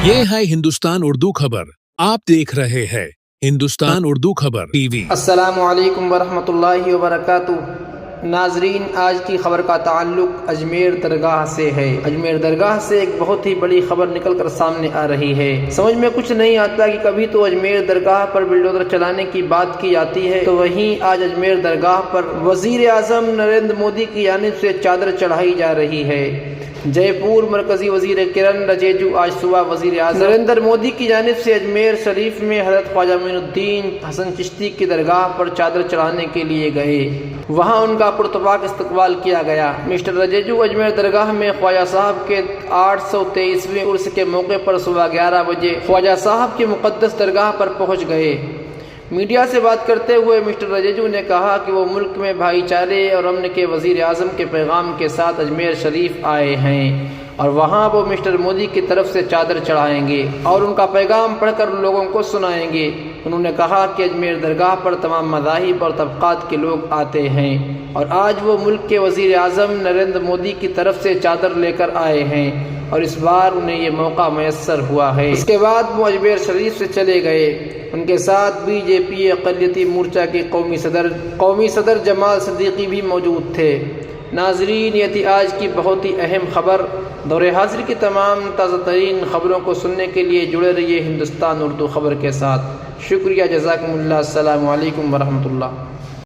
ये है हिंदुस्तान उर्दू खबर। आप देख रहे हैं हिंदुस्तान उर्दू खबर टीवी। अस्सलामु अलैकुम वरहमतुल्लाहि वबरकातुहू। नाजरीन, आज की खबर का ताल्लुक अजमेर दरगाह से है। अजमेर दरगाह से एक बहुत ही बड़ी खबर निकल कर सामने आ रही है। समझ में कुछ नहीं आता कि कभी तो अजमेर दरगाह पर बुलडोजर चलाने की बात की जाती है, तो वहीं आज अजमेर दरगाह पर वजीर आजम नरेंद्र मोदी की जानिब से चादर चढ़ाई जा रही है। जयपुर मरकजी वजीर किरण रिजिजू आज सुबह वजीर आज़म नरेंद्र मोदी की जानिब से अजमेर शरीफ में हज़रत ख्वाजा मोइनुद्दीन हसन चिश्ती की दरगाह पर चादर चढ़ाने के लिए गए। वहां उनका पुरतपाक इस्तकबाल किया गया। मिस्टर रिजिजू अजमेर दरगाह में ख्वाजा साहब के 823वें उर्स के मौके पर सुबह 11 बजे ख्वाजा साहब की मुक़द्दस दरगाह पर पहुँच गए। मीडिया से बात करते हुए मिस्टर रिजिजू ने कहा कि वो मुल्क में भाईचारे और अमन के वजीर आज़म के पैगाम के साथ अजमेर शरीफ आए हैं और वहाँ वो मिस्टर मोदी की तरफ से चादर चढ़ाएंगे और उनका पैगाम पढ़कर लोगों को सुनाएंगे। उन्होंने कहा कि अजमेर दरगाह पर तमाम मज़ाहिब और तबक़ात के लोग आते हैं और आज वो मुल्क के वजीर आज़म नरेंद्र मोदी की तरफ से चादर लेकर आए हैं और इस बार उन्हें ये मौका मैसर हुआ है। इसके बाद वो अजमेर शरीफ से चले गए। उनके साथ बीजेपी अक़लियती मोर्चा के कौमी सदर जमाल सिद्दीकी भी मौजूद थे। नाजरीन, ये थी आज की बहुत ही अहम खबर। दौरे हाजिर की तमाम ताज़ा तरीन खबरों को सुनने के लिए जुड़े रहिए हिंदुस्तान उर्दू खबर के साथ। शुक्रिया, जज़ाकुमुल्लाह। अस्सलामु अलैकुम वरहमतुल्लाह।